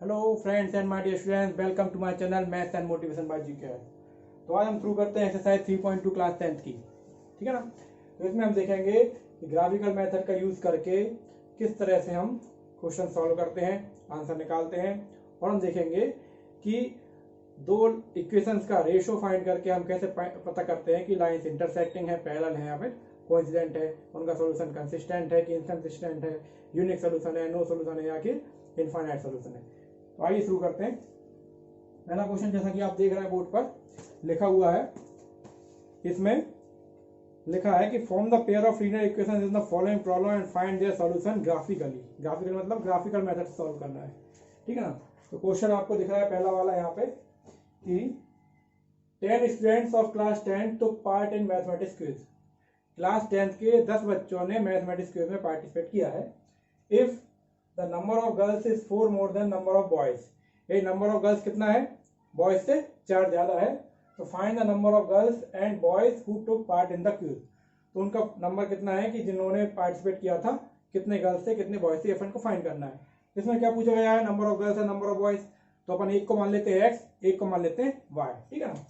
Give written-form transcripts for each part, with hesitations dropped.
Hello friends and my dear students, welcome to my channel maths and motivation by GK. तो आज हम शुरू करते हैं एक्सरसाइज 3.2 क्लास 10th की। ठीक है ना। तो इसमें हम देखेंगे कि ग्राफिकल मेथड का यूज करके किस तरह से हम क्वेश्चन सॉल्व करते हैं, आंसर निकालते हैं। और हम देखेंगे कि दो इक्वेशंस का रेशो फाइंड करके हम कैसे पता करते हैं कि लाइंस इंटरसेक्टिंग है, पैरेलल है या फिर कोइंसिडेंट है, उनका सॉल्यूशन कंसिस्टेंट है कि इनकंसिस्टेंट है, यूनिक सॉल्यूशन है, नो सॉल्यूशन है या कि इनफाइनाइट सॉल्यूशन है। तो आइए शुरू करते हैं। पहला क्वेश्चन जैसा कि आप देख रहे हैं बोर्ड पर लिखा हुआ है, इसमें लिखा है कि form the pair of linear equations in the following problem and find their solution graphically. Graphical मतलब ग्राफिकल मेथड से सॉल्व करना है। ठीक है ना। तो क्वेश्चन आपको दिख रहा है पहला वाला यहाँ पे कि 10 students of class 10 took part in mathematics quiz. Class 10th के 10 बच्चों ने मैथमेटिक्स क्विज में पार्टिसिपेट किया है। If the number of girls is 4 more than number of boys. ये नंबर ऑफ गर्ल्स कितना है, बॉयज से 4 ज्यादा है। तो find the number of girls and boys who took part in the quiz. तो उनका नंबर कितना है कि जिन्होंने पार्टिसिपेट किया था, कितने गर्ल्स से कितने बॉयज से, अपन को फाइंड करना है। इसमें क्या पूछा गया है, number of girls and number of boys. तो अपन एक को मान लेते हैं एक्स, एक को मान लेते हैं वाई। ठीक है ना।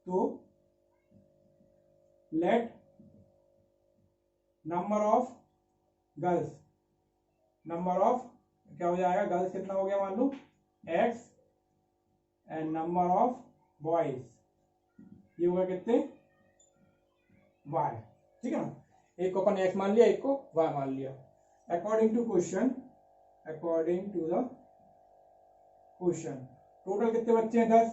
तो let number of girls, number of क्या हो जाएगा, गर्ल्स कितना हो गया मान लो X, and number of boys ये होगा कितने वाई। ठीक है ना। एक को अपन एक्स मान लिया, एक को वाई मान लिया। According to question, according to the question total कितने बच्चे हैं, 10।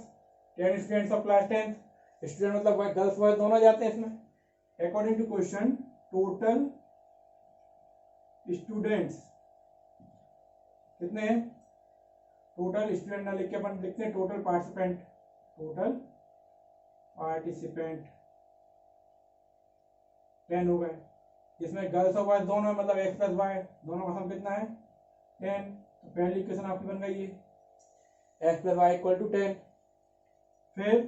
10 स्टूडेंट्स ऑफ क्लास 10। स्टूडेंट मतलब गर्ल्स बॉयज दोनों जाते हैं इसमें। According to question total students कितने हैं, टोटल स्टूडेंट ना लिख के अपन लिखते हैं टोटल पार्टिसिपेंट। टोटल पार्टिसिपेंट 10 हो गए। जिसमें गर्ल्स और बॉयज दोनों मतलब एक्स प्लस वाई, दोनों का सम कितना है 10। तो पहली इक्वेशन आपकी बन गई है x plus y equal to 10। फिर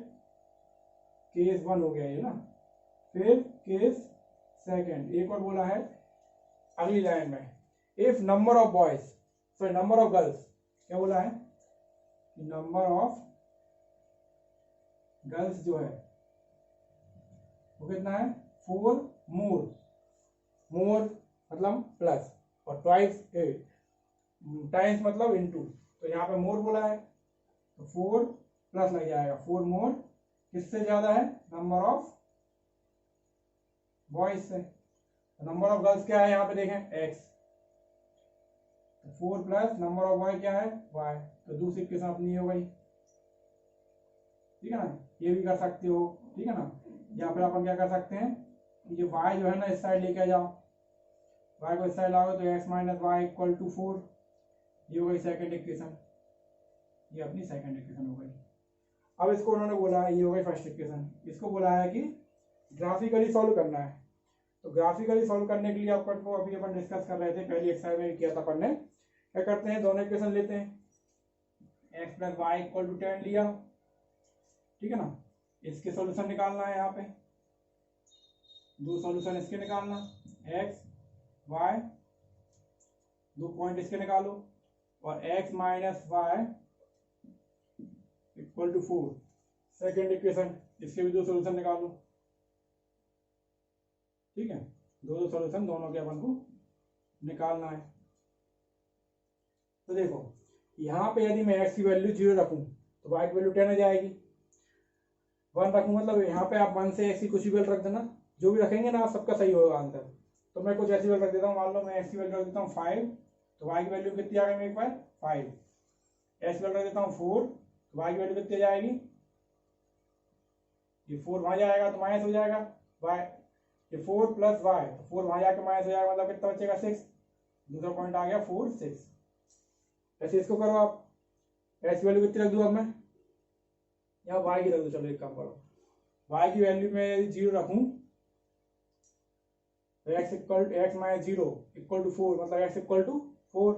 केस 1 हो गया ये ना। फिर केस सेकंड एक और बोला है अगली लाइन में, if number of boys sorry number of girls, क्या बोला है, नंबर ऑफ गर्ल्स जो है वो कितना है 4 मोर। मोर मतलब प्लस, और ट्वाइस टाइम्स मतलब इनटू। तो यहाँ पे मोर बोला है तो 4 प्लस लग जाएगा, 4 मोर किससे ज्यादा है, नंबर ऑफ बॉयज से। नंबर ऑफ गर्ल्स क्या है यहाँ पे देखें x, 4 plus number of boy क्या है वाई। तो दूसरी इक्वेशन अपनी हो गई। ठीक है ना। ये भी कर सकते हो। ठीक है ना। या फिर अपन क्या कर सकते हैं, ये y जो है ना इस साइड लेके जाओ, y को इस साइड लाओ तो x minus y equal to 4। ये हो गई सेकंड इक्वेशन, ये अपनी सेकंड इक्वेशन हो गई। अब इसको उन्होंने बोला है, ये हो गई फर्स्ट इक्वेशन, इसको बोला है कि ग्राफिकली सॉल्व करना है। तो ग्राफिकली सॉल्व करने के लिए अपन को अभी अपन डिस्कस कर रहे थे, पहली एक्सरसाइज में किया था अपन ने। क्या करते हैं, दोनों इक्वेशन लेते हैं, x plus y equal to 10 लिया। ठीक है ना। इसके सॉल्यूशन निकालना है, यहाँ पे दो सॉल्यूशन इसके निकालना, एक्स वाई, दो पॉइंट इसके निकालो, और x minus y equal to 4 second equation, इसके भी दो सॉल्यूशन निकालो। ठीक है। दो सॉल्यूशन दोनों के अपन को निकालना है। तो देखो यहाँ पे यदि मैं x की वैल्यू 0 रखूं तो y की वैल्यू 10 हो जाएगी। 1 रखूं मतलब यहाँ पे आप 1 से x की कुछ भी वैल्यू रख देना, जो भी रखेंगे ना सबका सही होगा आंसर। तो मैं कुछ ऐसी वैल्यू रख देता हूँ, मान लो मैं x की वैल्यू रख देता हूँ 5, तो y की वैल्यू कितनी आ गई मेरे पास 5। x की वैल्यू रख देता हूँ 4, तो y की वैल्यू कितनी आ जाएगी, ये 4 वहां जाएगा तो माइनस हो जाएगा y, ये 4 प्लस वाई, तो 4 वहां जाके माइनस हो जाएगा, मतलब कितना बचेगा 6। दूसरा पॉइंट आ गया 4 6। ऐसे इसको करो आप, x की वैल्यू कितनी रख दूं अब मैं, यहाँ y की रख दो। चलो एक काम करो, y की वैल्यू में 0 रखूं तो x equal x minus 0 equal to 4, मतलब x इक्वल टू 4।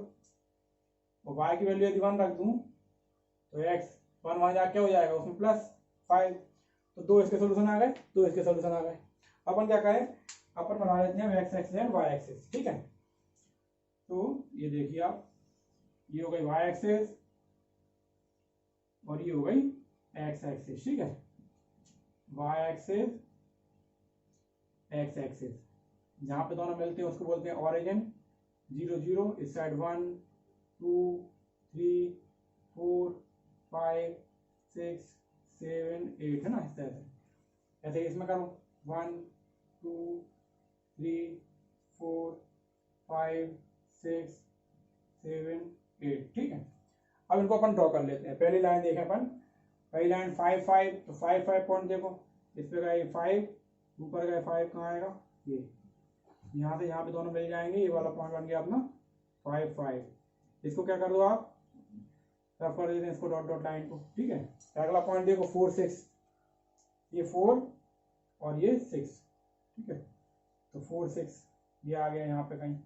और y की वैल्यू यदि 1 रख दूं तो x 1 वहां जाके हो जाएगा उसमें प्लस 5। तो दो इसके सोल्यूशन आ गए, दो इसके सोल्यूशन आ गए। अपन क्या करें, अपन बना लेते हैं x axis and y axis. ठीक है। तो ये देखिए आप, ये हो गई y एक्सिस, और ये हो गई एक्स एक्सिस, ठीक है, वाई एक्सिस, एक्स एक्सिस। जहाँ पे दोनों मिलते हैं उसको बोलते हैं ऑरिजिन। 0 0, इस साइड 1 2 3 4 5 6 7 8 है ना, इस तरह से। ऐसे इसमें करो 1 2 3 4 5 6 7 8, ठीक है। अब इनको अपन ड्रॉ कर लेते हैं। पहली लाइन देखें अपन, पहली लाइन 5 5, तो 5 5 पॉइंट देखो, इस पे गए 5, ऊपर गए 5, कहाँ आएगा ये, यहाँ से यहाँ पे दोनों मिल जाएंगे, ये वाला पॉइंट बन गया अपना 5 5। इसको क्या कर दो आप, रफ कर देते हैं इसको डॉट डॉट लाइन को, ठीक है। अगला पॉइंट देखो 4 6, ये 4 और ये 6, ठीक है, तो 4 6 ये आ गया यहाँ पे कहीं।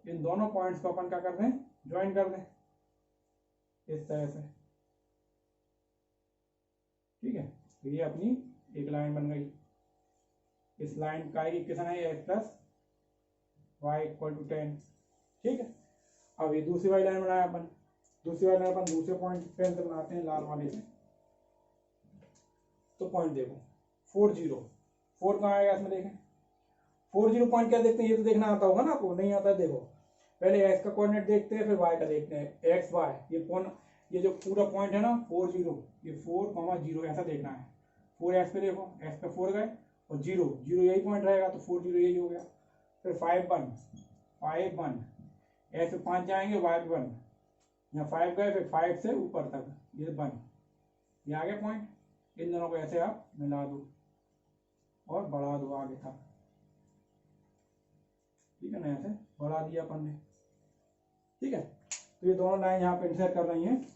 इन दोनों पॉइंट्स को अपन क्या कर दें, ज्वाइन कर दें इस तरह से, ठीक है। तो ये अपनी एक लाइन बन गई। इस लाइन का इक्वेशन है x plus y equal to 10, ठीक है। अब ये दूसरी वाली लाइन बनाया अपन, दूसरी वाली लाइन अपन दूसरे पॉइंट पेन से बनाते हैं, लाल वाले से। तो पॉइंट देखो 4 0, 4 कहाँ आएगा इसमें, देखें 4 0 पॉइंट क्या देखते हैं, ये तो देखना आता होगा ना आपको, नहीं आता है देखो, पहले x का कोऑर्डिनेट देखते हैं फिर y का देखते हैं। x y ये जो पूरा पॉइंट है ना 4 0, ये 4 0 ऐसा देखना है। 4 x पे देखो, x पे 4 गए और 0 0 यही पॉइंट रहेगा, तो 4 0 यही हो गया। फिर 5 1 5 1, x पे 5 जाएंगे, y पे 1, यहाँ 5 गए, फिर 5 से ऊपर तक ये 1, ये आ गया पॉइंट। इन दोनों को ऐसे आप मिला दो और बढ़ा दो आगे तक, ठीक है ना, ऐसे बढ़ा दिया अपन ने, ठीक है। तो ये दोनों लाइन यहाँ पे इंसर्ट कर रही हैं,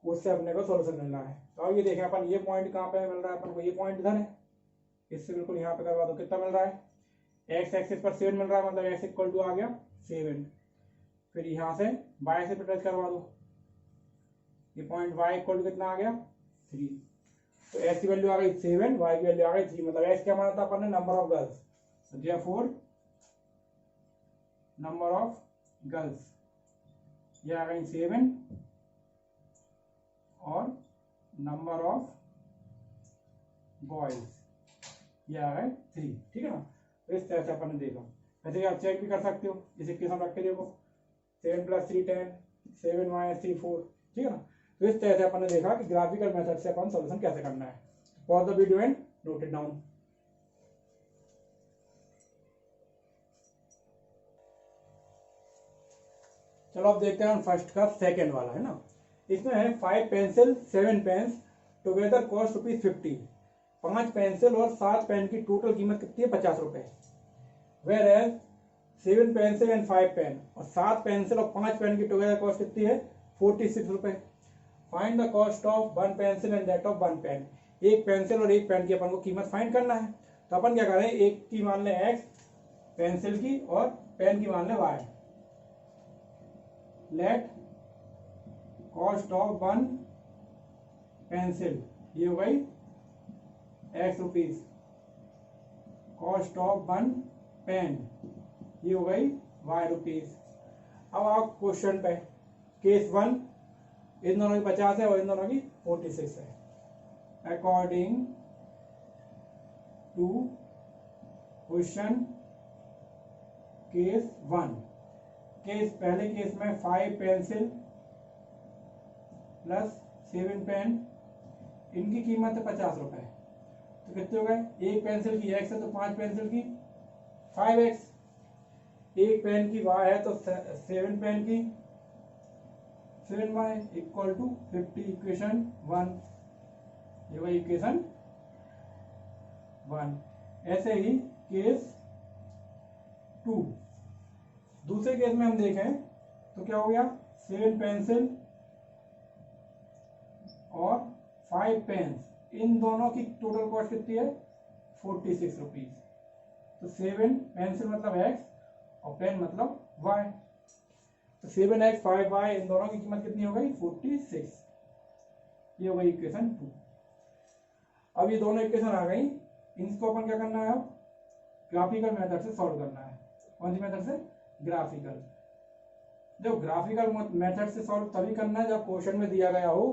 उससे अपने को सॉल्यूशन मिल रहा है। तो अब ये देखें अपन, ये पॉइंट कहाँ पे मिल रहा है अपन को, ये पॉइंट इधर है, इससे बिल्कुल यहाँ पे करवा दो, कितना मिल रहा है, एक्स एक्सिस पर 7 मिल रहा है, मतलब एक्स इक्वल टू आ गया 7। फिर यहाँ से वाई से टच करवा दो, ये पॉइंट वाई इक्वल टू कितना आ गया 3। तो एक्स की वैल्यू आ गई 7, वाई की वैल्यू आ गई 3, मतलब एक्स क्या माना था अपन ने, number of girls, therefore number of girls ये आ गई 7 और नंबर ऑफ बॉयज ये आ गए 3, ठीक है ना। तो इस तरह से अपन ने देखा। वैसे आप चेक भी कर सकते हो, इस इक्वेशन रख के देखो, 7 + 3 10, 7 - 3 4, ठीक है ना। तो इस तरह से अपन ने देखा कि ग्राफिकल मेथड से अपन सॉल्यूशन कैसे करना है। Pause the video and note it down. चलो अब देखते हैं फर्स्ट का सेकंड वाला, है ना। इसमें है 5 pencil 7 pens together cost ₹50। 5 pencil और 7 पेन की टोटल कीमत कितनी है, 50 रुपए। Whereas 7 pencil and 5 pen, और 7 पेंसिल और 5 पेन की टुगेदर कॉस्ट कितनी है, 46 रुपए। Find the cost of 1 pencil and that of 1 pen. एक पेंसिल और एक पेन की अपन को कीमत फाइंड करना है। तो अपन क्या करें, एक की मान लें x, पेंसिल की, और पेन की मान लें y। Let cost of 1 pencil ये हो गई x rupees, cost of 1 pen ये हो गई y रुपीज। अब आप क्वेश्चन पे, केस 1 इन दोनों की 50 है और इन दोनों की 46 है। According to question case 1, case पहले केस में 5 पेंसिल प्लस 7 पेन, इनकी कीमत है 50 रुपए। तो कितने हो गए, एक पेंसिल की x है तो 5 पेंसिल की 5x, एक पेन की y है तो 7 पेन की 7y इक्वल टू 50। इक्वेशन 1, ये वही इक्वेशन 1। ऐसे ही केस 2, दूसरे केस में हम देखें तो क्या हो गया, 7 पेंसिल और 5 पेन्स, इन दोनों की टोटल कॉस्ट कितनी है, 46 रुपीज। तो 7 पेंसिल मतलब x और पेन मतलब y, तो 7x 5y इन दोनों की कीमत कितनी हो गई, 46। ये हो गई इक्वेशन 2। अब ये दोनों इक्वेशन आ गई, इनको अपन क्या करना है, अब ग्राफिकल मेथड से सॉल्व करना है। कौन सी मेथड से, ग्राफिकल। जो ग्राफिकल मेथड से सॉल्व तभी करना है जब क्वेश्चन में दिया गया हो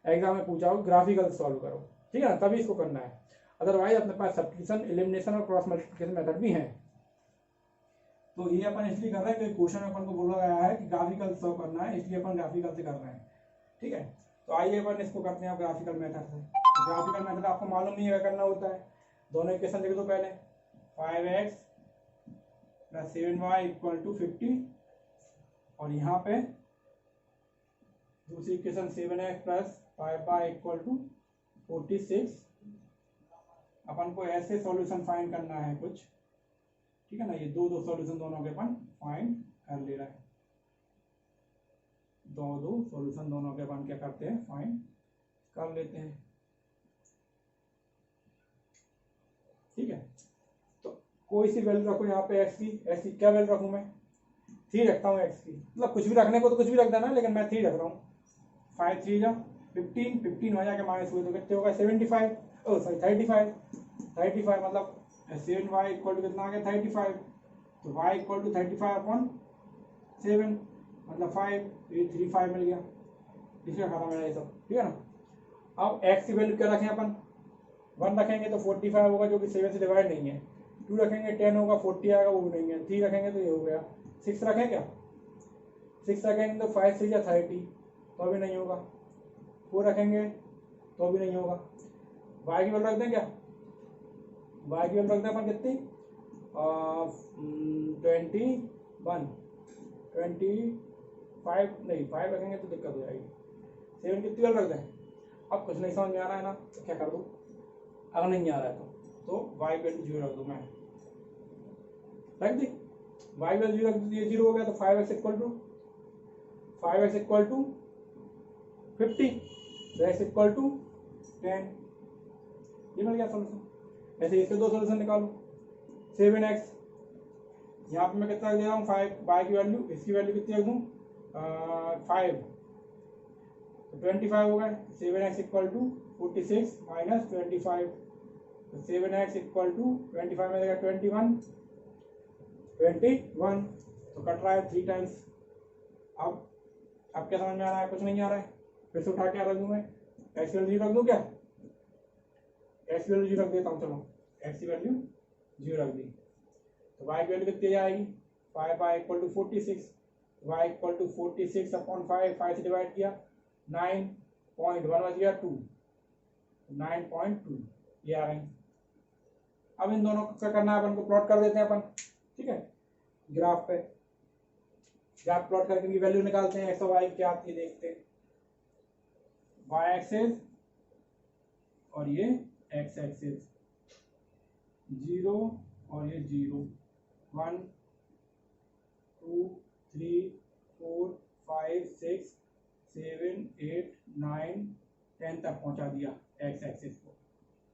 एग्जाम में पूछा हो ग्राफिकल सॉल्व करो, ठीक है ना, तभी इसको करना है। अदरवाइज अपने पास सब्स्टिट्यूशन, एलिमिनेशन और क्रॉस मल्टीप्लिकेशन मेथड भी है। तो ये अपन इसलिए कर रहे हैं कि क्वेश्चन अपन को बोला गया है कि ग्राफिकल सॉल्व करना है, इसलिए अपन ग्राफिकल से कर रहे हैं, ठीक है। तो आइए अपन इसको करते हैं ग्राफिकल मेथड से। ग्राफिकल मेथड आपको मालूम नहीं है करना होता है। दोनों इक्वेशन लिख दो पहले, 5x + 7y = 50, और यहाँ पे दूसरी इक्वेशन 7x + 5y = 46। अपन को ऐसे सॉल्यूशन फाइंड करना है कुछ, ठीक है ना। ये दो सॉल्यूशन दोनों के अपन फाइंड कर ले रहे हैं, दो सॉल्यूशन दोनों के अपन क्या करते हैं, फाइंड कर लेते हैं, ठीक है। तो कोई सी वैल्यू रखो यहाँ पे x की क्या वैल्यू रखूँ मैं, 3 रखता हूँ x की, मतलब कुछ भी रखने को तो कुछ भी रख देना, लेकिन मैं 3 रख रहा हूँ। 5 3 जा 15 हो जाके माइनस हुए तो कितने होगा 75, ओ सॉरी 35 मतलब 7y = कितना आ गया 35, तो y = 35/7 मतलब 5, ये 35 मिल गया, इसका खाता मेरा ये सब, ठीक है ना। अब x की वैल्यू क्या रखें अपन, 1 रखेंगे तो 45 होगा जो कि 7 से डिवाइड नहीं है, 2 रखेंगे 10 होगा, 40 आएगा वो भी नहीं है, 3 रखेंगे तो ये हो गया, 6 रखें क्या, 6 रखेंगे तो 5 3 या 30 तो भी नहीं होगा, 4 रखेंगे तो भी नहीं होगा। y की वैल्यू रख दें क्या, y की वैल्यू रख दें अपन कितनी 25 नहीं 5 रखेंगे तो दिक्कत हो जाएगी, 7 कितनी वैल्यू रख दें। अब कुछ नहीं समझ में आ रहा है ना, तो क्या कर दूँ, अगर नहीं आ रहा है तो y की वैल्यू 0 रख दूँ, मैं रख दी, y वैल्यू 0 रख दी, ये 0 हो गया, तो 5x = 50, तो x = 10, ये मिल गया सोल्यूशन। ऐसे इसके दो सोल्यूशन निकालो, 7x यहाँ पे मैं कितना दे रहा हूँ 5, y की वैल्यू, इसकी वैल्यू कितनी रख दूँ 5, तो 25 हो गए, 7x = 46 - 25, तो 7x = 25 में देगा 21, तो कट रहा है 3 टाइम्स। अब क्या समझ में आ रहा है, कुछ नहीं आ रहा है, फिर से उठा के रख दूँ मैं, x की वैल्यू रख दूँ क्या, x की वैल्यू 0 रख देता हूँ, चलो x की वैल्यू 0 रख दी, तो y की वैल्यू कितनी आएगी 5y = 46, y = 46/5, 5 से डिवाइड किया 9.1 बच गया 2, 9.2 ये आ गई। अब इन दोनों को क्या करना है, अपन को प्लॉट कर देते हैं अपन, ठीक है, ग्राफ पे ग्राफ प्लॉट करके इनकी वैल्यू निकालते हैं, x और y क्या आती है देखते हैं, y एक्सिस और ये x एक्सिस, 0 और ये 0, 1 2 3 4 5 6 7 8 9 10 तक पहुंचा दिया x एक्सिस को,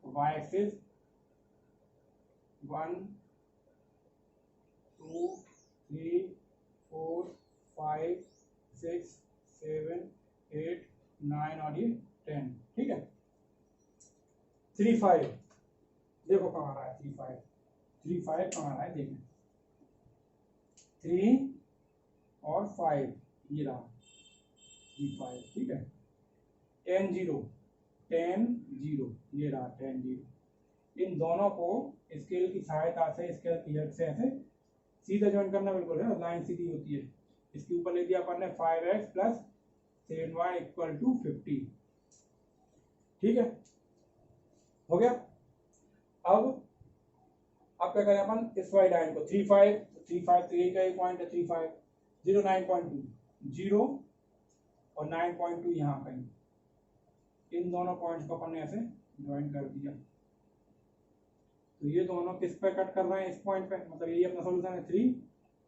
y एक्सिस 1 2 3 4 5 6 7 8 9 और ये 10, ठीक है। 3 5 देखो कहाँ आ रहा है, 3 5 कहाँ आ रहा है देखें, 3 और 5 ये रहा 3 5, ठीक है। 10 0 ये रहा 10 0। इन दोनों को स्केल की सहायता से, स्केल की हेल्प से ऐसे सीधा ज्वाइन करना बिल्कुल है, लाइन सीधी होती है। इसके ऊपर ले दिया अपन ने 5x + 7y = 50, ठीक है, हो गया। अब क्या करें अपन, इस वाई लाइन को 3 5 तो यही का एक पॉइंट है, 3 5 0 9.2 0 और 9.2 यहाँ कहीं, इन दोनों पॉइंट्स को अपन ने ऐसे ज्वाइन कर दिया, तो ये दोनों किस पे कट कर रहे हैं, इस पॉइंट पे, मतलब यही अपना सॉल्यूशन है 3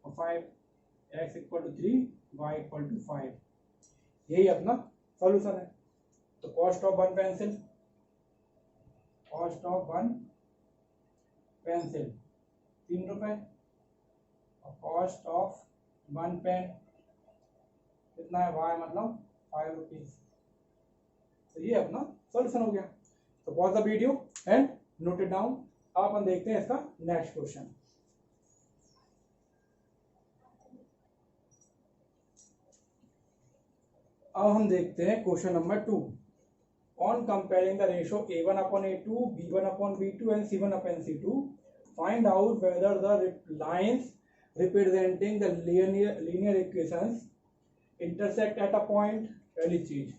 और 5, x = 3 y = 5, यही अपना सॉल्यूशन है। तो कॉस्ट ऑफ 1 पेंसिल 3 रुपए, और कॉस्ट ऑफ 1 पेन कितना है, y मतलब 5 रुपीज। तो ये अपना सॉल्यूशन हो गया। तो pause the video and note it down. अब अपन देखते हैं इसका नेक्स्ट क्वेश्चन। अब हम देखते हैं question number 2। on comparing the ratio A1/A2, B1/B2 and C1/C2, find out whether the lines representing the linear equations intersect at a point, पहली चीज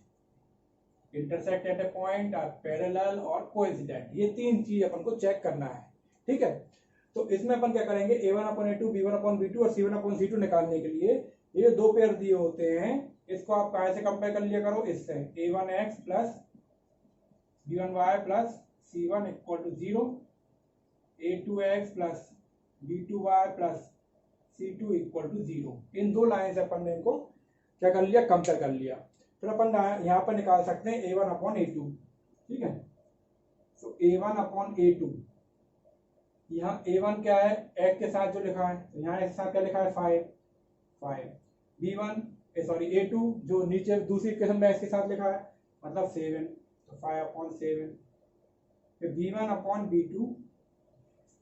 intersect at a point, are parallel और coincident, ये तीन चीज अपन को चेक करना है। ठीक है, तो इसमें अपन क्या करेंगे, A1/A2, B1/B2 और C1/C2 निकालने के लिए ये दो पेयर दिए होते हैं, इसको आप कहाँ से कंपेयर कर लिया करो, इससे A1x plus B1y plus C1 equal to 0, A2x plus B2y plus C2 equal to 0। इन दो लाइन से अपन ने इनको क्या कर लिया, कंपेयर कर लिया। फिर अपन यहाँ पर निकाल सकते हैं A1/A2। ठीक है, तो A1/A2, यहाँ A1 क्या है, x के साथ जो लिखा है, यहाँ x के साथ क्या लिखा है 5, B1 A2 जो नीचे दूसरी इक्वेशन में x के साथ लिखा है मतलब 7, तो 5/7। फिर B1/B2,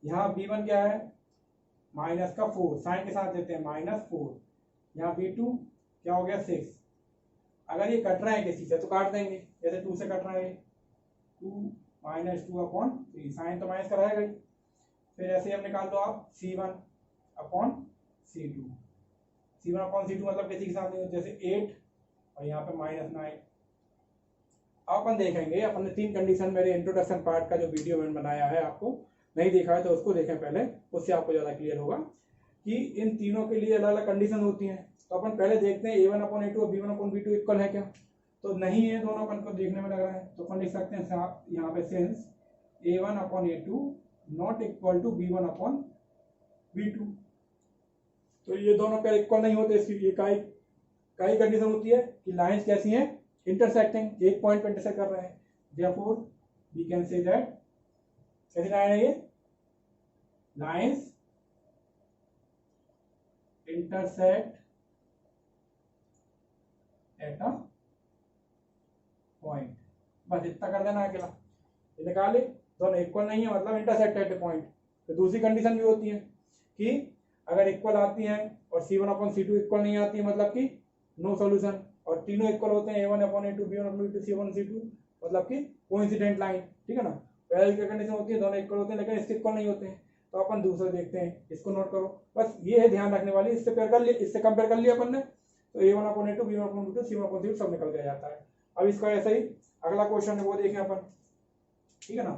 यहाँ B1 क्या है माइनस का 4, साइन के साथ देते हैं -4, यहाँ B2 क्या हो गया 6। अगर ये कट रहा है किसी से तो काट देंगे, जैसे 2 से कट रहा है 2 -2/3, साइन तो माइनस का रहेगा ही। फिर ऐसे हम निकाल दो आप C1/C2, C1/C2 मतलब किसी के साथ नहीं, जैसे 8 और यहाँ पे -9। अब अपन देखेंगे, अपन ने 3 कंडीशन मेरे इंट्रोडक्शन पार्ट का जो वीडियो मैंने बनाया है, आपको नहीं देखा है तो उसको देखें पहले, उससे आपको ज़्यादा क्लियर होगा कि इन तीनों के लिए अलग अलग कंडीशन होती हैं। तो अपन पहले देखते हैं A1/A2 और B1/B2 इक्वल है क्या, तो नहीं है, दोनों अपन को देखने में लग रहा है, तो अपन लिख सकते हैं यहाँ पे sense A1/A2 not equal to B1/B2। तो ये दोनों पेयर इक्वल नहीं होते, इसकी ये काई कंडीशन होती है कि लाइंस कैसी हैं, इंटरसेक्टिंग, एक पॉइंट पे इंटरसेक्ट कर रहे हैं। Therefore we can say that कैसी लाइन है ये, lines intersect at a point. बस इतना कर देना अकेला, ये निकाले, दोनों इक्वल नहीं है मतलब इंटरसेक्ट एट अ पॉइंट। तो दूसरी कंडीशन भी होती है कि अगर इक्वल आती है और C1/C2 इक्वल नहीं आती है मतलब कि नो सॉल्यूशन, और तीनों इक्वल होते हैं A1/A2, B1/B2, C1/C2 मतलब कि कोइंसिडेंट लाइन। ठीक है ना, पहले की कंडीशन होती है दोनों इक्वल होते हैं, लेकिन इसके इक्वल नहीं होते हैं। तो अपन दूसरा देखते हैं, इसको नोट करो, बस ये है ध्यान रखने वाली। इससे पेयर कर लिया, इससे कंपेयर कर लिया अपन ने, तो A1/A2, B1/B2, C1/C2 सब निकल के जाता है। अब इसका ऐसा ही अगला क्वेश्चन है वो देखें अपन, ठीक है ना।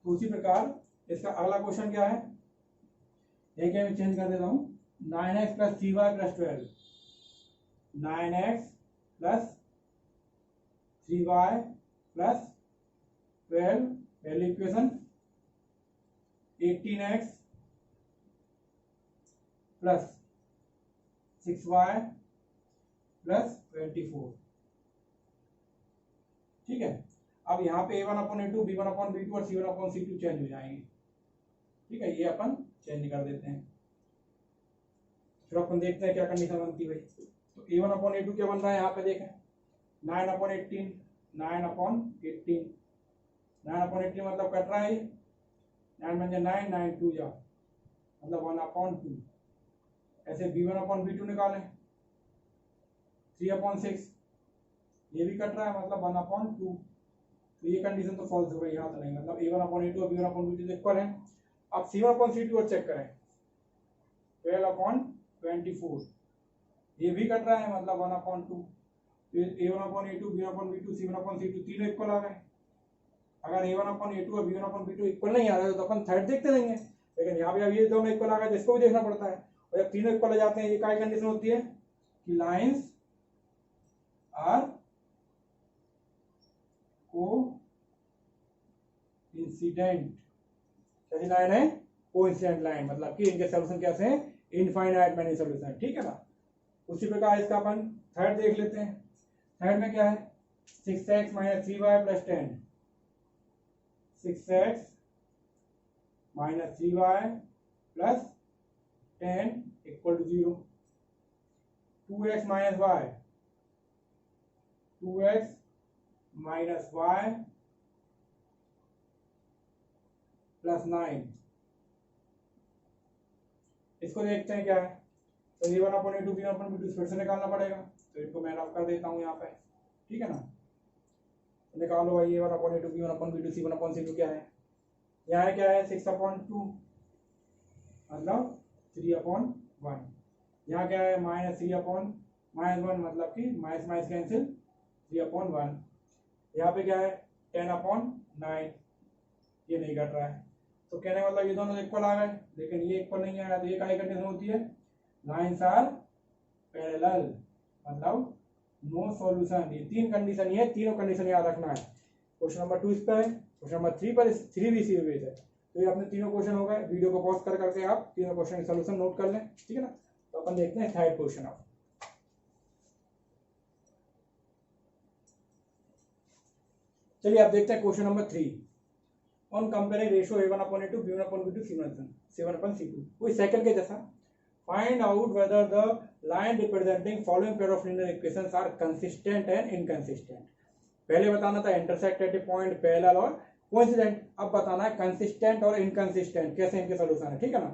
तो उसी प्रकार इसका अगला क्वेश्चन क्या है, एक मैं चेंज कर देता हूँ, 9x plus 3y plus 12, 9x plus 3y plus 12, पहली equation 18x plus 6y plus 24। ठीक है, अब यहाँ पे A1/A2, B1/B2 और C1/C2 चेंज हो जाएंगे। ठीक है, ये अपन चेंज कर देते हैं, फिर अपन देखते हैं क्या कंडीशन बनती है भाई। तो A1/A2 क्या बन रहा है, यहाँ पे देखें 9/18, 9/18, 9/18 मतलब कट रहा है 9 बन जाए 9, 9 2 जा मतलब 1/2। ऐसे B1/B2 निकालें 3/6, ये भी कट रहा है मतलब 1/2। तो ये कंडीशन तो फॉल्स हो गई, यहाँ तो नहीं, मतलब A1/A2 और B1/B2 इक्वल है। अब C1/C2 और चेक करें 12/24, ये भी कट रहा है मतलब 1/2। A1/A2, B1/B2, C1/C2 तीनों इक्वल आ गए। अगर A1/A2 और B1/B2 इक्वल नहीं आ रहे तो अपन थर्ड देखते रहेंगे, लेकिन यहाँ पे अब ये दोनों इक्वल आ गए तो इसको भी देखना पड़ता है। और जब तीनों इक्वल आ जाते हैं, ये क्या कंडीशन होती है कि लाइंस आर को इंसिडेंट, कैसी लाइन है, कोइंसिडेंट लाइन, मतलब कि इनके सॉल्यूशन कैसे हैं, इनफाइनाइट मैनी सॉल्यूशन। ठीक है ना, उसी प्रकार इसका अपन थर्ड देख लेते हैं। थर्ड में क्या है, 6x minus 3y plus 10, 6x minus 3y plus 10 equal to 0, 2x minus y, 2x minus y plus 9। इसको देखते हैं क्या है, तो A1/A2, B1/B2 फिर से निकालना पड़ेगा, तो इनको मैं रफ कर देता हूँ यहाँ पे। ठीक है ना, निकालो भाई a1/a2 b1/b2 c1/c2 क्या है, यहाँ क्या है 6/2 मतलब 3/1, यहाँ क्या है -3/-1 मतलब कि माइनस माइनस कैंसिल 3/1, यहाँ पे क्या है 10/9, ये नहीं घट रहा है। तो कहने का मतलब ये दोनों इक्वल आ गए, लेकिन ये इक्वल नहीं आया, तो ये क्या कंडीशन होती है, लाइन्स आर पैरेलल, मतलब नो सॉल्यूशन। ये 3 कंडीशन, ये तीनों कंडीशन याद रखना है। क्वेश्चन नंबर 2 इस पर है, क्वेश्चन नंबर 3 पर, 3 भी इसी पे है। तो ये अपने तीनों क्वेश्चन हो गए। वीडियो को पॉज कर करके आप तीनों क्वेश्चन के सॉल्यूशन नोट कर लें, ठीक है ना। तो अपन देखते हैं थर्ड क्वेश्चन। अब चलिए आप देखते हैं question number 3। On comparing ratio a1/a2 b1/b2 c1/c2, कोई साइकिल के जैसा। Find out whether the line representing following pair of linear equations are consistent and inconsistent. पहले बताना था intersect at a point, parallel और कोइंसिडेंट। अब बताना है कंसिस्टेंट और इनकंसिस्टेंट, कैसे इनके सॉल्यूशन है, ठीक है ना।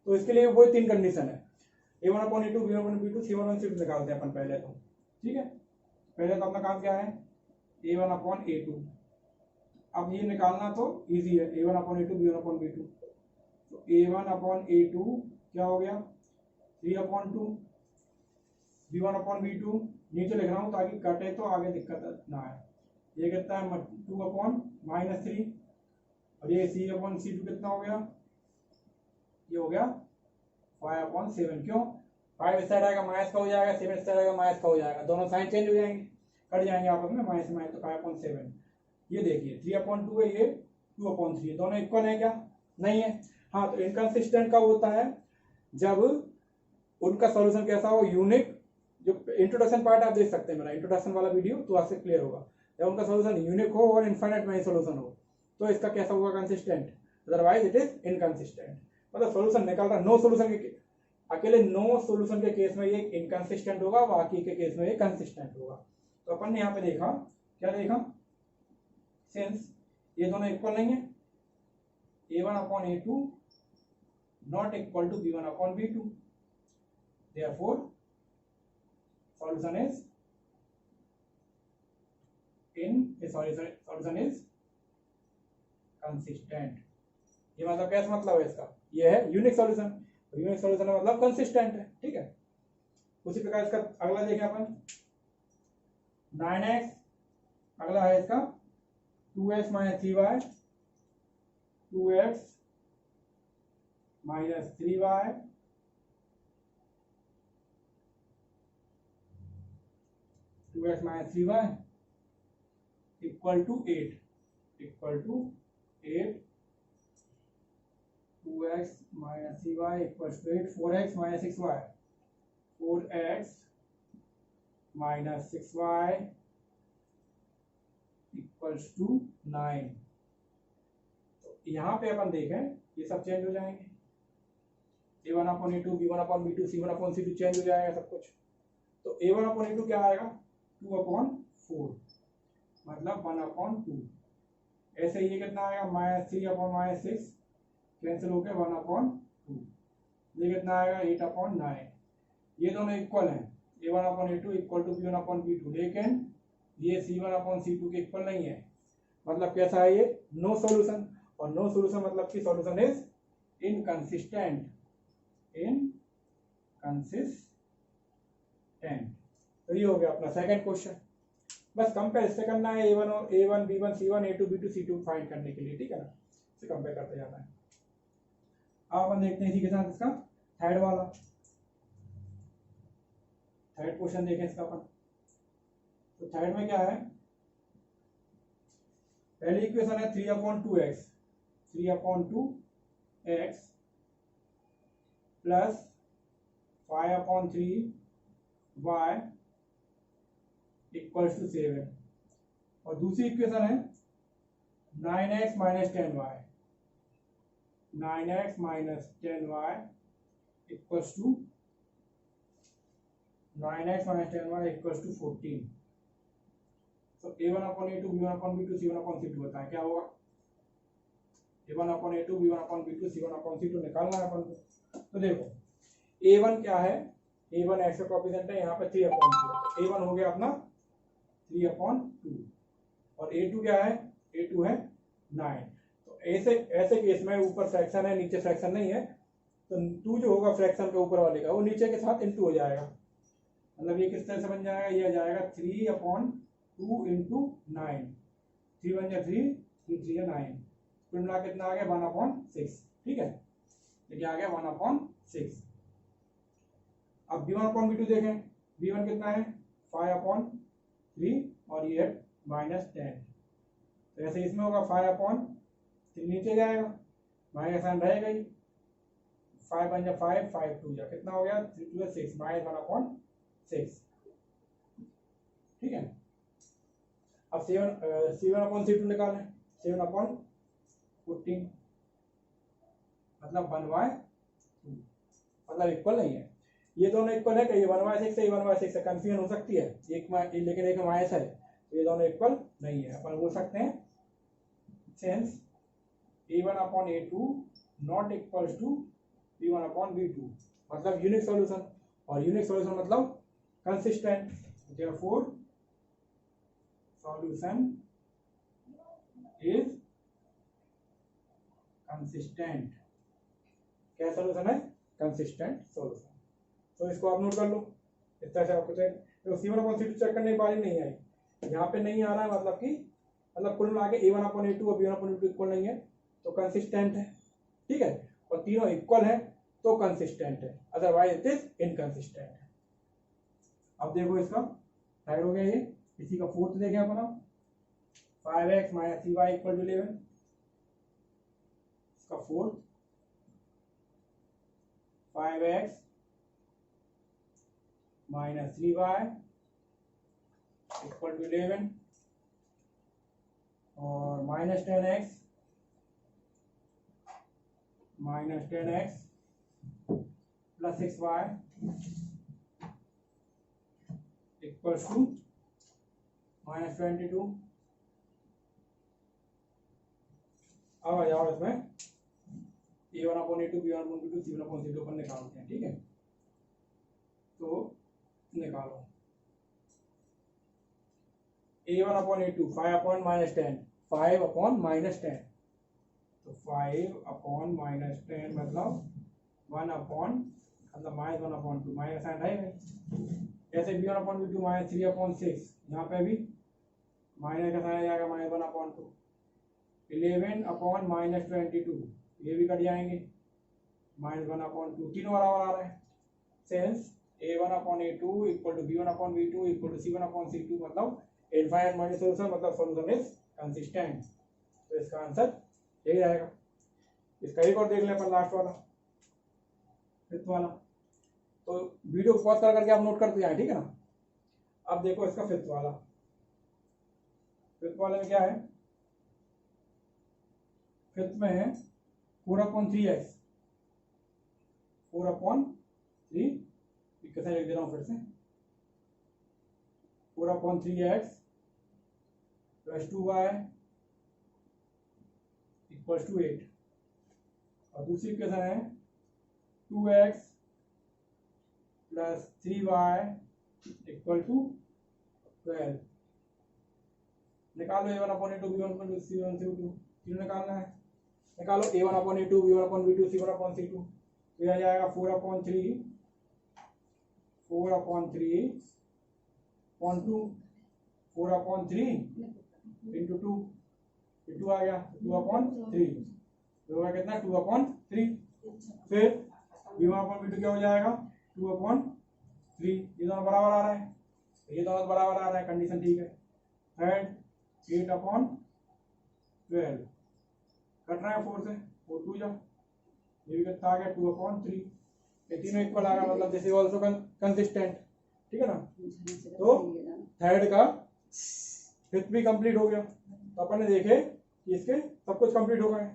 तो इसके लिए वही 3 कंडीशन है, a1/a2 b1/b2 c1/c2 निकालते हैं अपन पहले तो, ठीक है। पहले तो अपना काम क्या है, a1/a2। अब ये निकालना तो इजी है, a1/a2 b1/b2। तो a1/a2 क्या हो गया 3/2, b1/b2 नीचे लिख रहा हूँ ताकि कटे तो आगे दिक्कत ना आए। ये कितना है 2/-3, और ये c/c2 कितना हो गया, ये हो गया 5/7। क्यों, 5 इस साइड आएगा माइनस का हो जाएगा, 7 इस साइड आएगा माइनस का हो जाएगा, दोनों साइन चेंज हो जाएंगे, कट जाएंगे आपस में, माइनस माइनस, तो 5/7। ये देखिए 3/2 है, ये 2/3 है, दोनों इक्वल है क्या, नहीं है। हाँ, तो इनकंसिस्टेंट कब होता है, जब उनका सॉल्यूशन कैसा हो, यूनिक। जो इंट्रोडक्शन पार्ट आप देख सकते हैं मेरा इंट्रोडक्शन वाला वीडियो, तो आपसे क्लियर होगा। जब उनका सॉल्यूशन यूनिक हो और इनफाइनाइट में सॉल्यूशन हो, तो इसका कैसा होगा, consistent. Otherwise it is inconsistent. मतलब सॉल्यूशन निकल रहा, नो सॉल्यूशन के अकेले नो सॉल्यूशन के केस में ये इनकंसिस्टेंट होगा, बाकी के केस में ये कंसिस्टेंट होगा। तो अपन ने यहाँ पे देखा, क्या देखा, सिंस ये दोनों इक्वल नहीं है, a1/a2 not equal to b1/b2, therefore solution is solution is consistent। ये मतलब कैसा मतलब है इसका, ये है यूनिक सॉल्यूशन, यूनिक सॉल्यूशन मतलब कंसिस्टेंट है, ठीक है। उसी प्रकार इसका अगला देखें अपन 9x, अगला है इसका 2x - 3y, 2x - 3y, 2x - 3y equal to 8, 8, 2x - 3y equals to 8, 4x - 6y, 4x - 6y equals to 9। तो यहाँ पे अपन देखें ये सब चेंज हो जाएंगे, a1/a2 b1/b2 c1/c2 चेंज हो जाएगा सब कुछ। तो a1/a2 क्या आएगा 2/4, मतलब 1/2। ऐसे ये कितना आएगा -3/6 कैंसिल होकर 1/2, ये कितना आएगा 8/9। ये दोनों इक्वल हैं, a1/a2 इक्वल टू b1/b2, लेकिन ये c1/c2 के इक्वल नहीं है। मतलब कैसा है, ये नो सॉल्यूशन, और नो सॉल्यूशन मतलब कि सॉल्यूशन इज इनकंसिस्टेंट, तो ये हो गया अपना सेकंड क्वेश्चन। बस कंपेयर इससे करना है, a1 b1 c1 a2 b2 c2 find करने के लिए, ठीक है ना, इसे कंपेयर करते जाना है। अब अपन देखते हैं इसी के साथ इसका थर्ड वाला, थर्ड क्वेश्चन देखें इसका अपन। तो थर्ड में क्या है, पहली इक्वेशन है 3/2x, 3/2x plus 5/3y equals to 7, और दूसरी इक्वेशन है 9x - 10y, 9x - 10y equals to 9x - 10y equals to 14। तो a1/a2 b1/b2 c1/c2 बताएं क्या होगा, a1/a2 b1/b2 c1/c2 निकालना है अपन को। तो देखो a1 क्या है, a1 एक्स का कोएफिशिएंट है, यहाँ पे 3/2, a1 हो गया अपना 3/2, और A2 क्या है, A2 है 9। तो ऐसे ऐसे केस में ऊपर फ्रैक्शन है नीचे फ्रैक्शन नहीं है, तो 2 जो होगा फ्रैक्शन के ऊपर वाले का वो नीचे के साथ इनटू हो जाएगा। मतलब ये किस तरह से बन जाएगा, ये आ जाएगा 3/2 इंटू 9। 3 1 जा 3, 3 3 जा 9, कुल मिला कितना आ गया 1/6। ठीक है, ये क्या आ गया 1/6। अब b1/b2 देखें, b1 कितना है 5/3 और ये है -10। तो ऐसे इसमें होगा 5/3 नीचे जाएगा, माइनस साइन रहेगा ही, 5 1 जा 5, 5 2 जा कितना हो गया 3 2 6 -1/6। ठीक है, अब C1/C2 निकालें। 7/14 मतलब 1/2, मतलब इक्वल नहीं है। ये दोनों इक्वल है कि ये 1/6 है, ये 1/6 है, कंफ्यूजन हो सकती है एक में, लेकिन एक में माइनस है, ये दोनों इक्वल नहीं है। अपन बोल सकते हैं sense A1/A2 not equals to B1/B2, मतलब यूनिक सॉल्यूशन, और यूनिक सॉल्यूशन मतलब consistent. Therefore solution is consistent. क्या सॉल्यूशन है, कंसिस्टेंट सॉल्यूशन। तो इसको आप नोट कर लो इस तरह से। आपको चेक तो C1/C2 चेक करने की बारी नहीं आई, यहाँ पे नहीं आ रहा है, मतलब कि मतलब कुल मिला के A1/A2 और B1/B2 इक्वल नहीं है तो कंसिस्टेंट है। ठीक है, और तीनों इक्वल है तो कंसिस्टेंट है, अदरवाइज इट इज इनकंसिस्टेंट। अब देखो इसका साइड हो गया ये, इसी का फोर्थ देखें अपना 5x - 3y = 11। इसका फोर्थ 5x - 3y = 11 और -10x + 6y equals to -22। अब आ जाओ इसमें A1/A2 B1/B2 C1/C2 पर निकालते हैं। ठीक है, तो निकालो A1/A2 5/-10, 5/-10, तो 5/-10 मतलब 1/, मतलब -1/2, माइनस साइन है। जैसे B1/B2 -3/6, यहाँ पे भी माइनस का साइन आ जाएगा -1/2। 11/-22 ये भी कट जाएंगे, -1/2, तीनों बराबर आ रहे हैं। सेंस A1/A2 = B1/B2 = C1/C2, मतलब इनफाइनाइट मल्टी सॉल्यूशन, मतलब सॉल्यूशन इज कंसिस्टेंट। तो इसका आंसर यही रहेगा। इसका एक और देख लें अपन, लास्ट वाला, फिफ्थ वाला। तो वीडियो को पॉज कर करके आप नोट करते जाएं, ठीक है ना। अब देखो इसका फिफ्थ वाला, फिफ्थ वाले में क्या है, फिफ्थ में है 4/3x, 4/3, कैसे लिख दे रहा हूँ फिर से, 4/3x + 2y = 8। और दूसरी इक्वेशन है 2x + 3y = 12। निकालो A1/A2 B1/B2 C1/C2, तीनों निकालना है। निकालो A1/A2 B1/B2 C1/C2, तो आ जाएगा 4/3 into 2, 2 आ गया, 2/3, तो होगा कितना 2/3। फिर B1/B2 क्या हो जाएगा 2/3, ये दोनों बराबर आ रहा है, ये दोनों बराबर आ रहा है, कंडीशन ठीक है। थर्ड 8/12 कट रहा है 4 से, 4 2 जा, ये भी कितना आ गया 2/3। ये तीनों इक्वल आ गया, मतलब दिस इज आल्सो कंसिस्टेंट। ठीक है ना, तो थर्ड का फिफ्थ भी कंप्लीट हो गया। तो अपन ने देखे कि इसके सब कुछ कंप्लीट हो गए,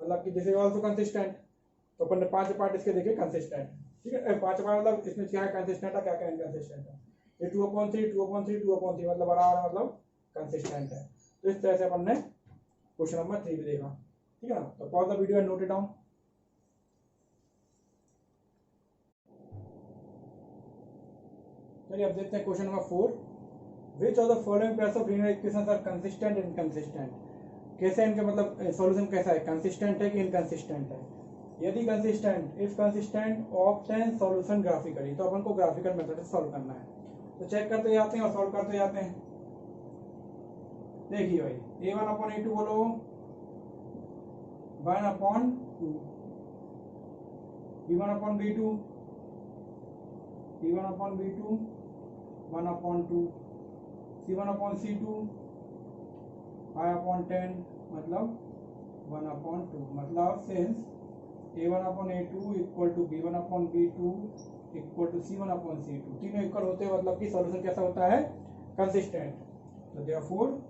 मतलब कि दिस इज आल्सो कंसिस्टेंट। तो अपन ने 5 पार्ट इसके देखे कंसिस्टेंट। ठीक है, 5 पार्ट मतलब इसमें क्या है कंसिस्टेंट है, क्या क्या इनकंसिस्टेंट है। ये 2/3 2/3 2/3 मतलब बराबर है, मतलब कंसिस्टेंट है। तो इस तरह से अपन ने क्वेश्चन नंबर 3 भी देखा। ठीक है ना, तो pause the video and note it down. चलिए अब देखते हैं question number 4। Which of the following pairs of linear equations are consistent and inconsistent, कैसे इनका मतलब सॉल्यूशन कैसा है, कंसिस्टेंट है कि इनकंसिस्टेंट है। यदि consistent, if consistent obtain solution graphically, तो अपन को ग्राफिकल मेथड से सॉल्व करना है। तो चेक करते जाते हैं और सॉल्व करते जाते हैं। देखिए भाई a1/a2 बोलो 1/2, b1/b2 b1/b2 1/2, c1/c2 5/10 मतलब 1/2, मतलब since a1/a2 equal to b1/b2 equal to c1/c2, तीनों इक्वल होते हैं, मतलब कि सॉल्यूशन कैसा होता है, कंसिस्टेंट। तो therefore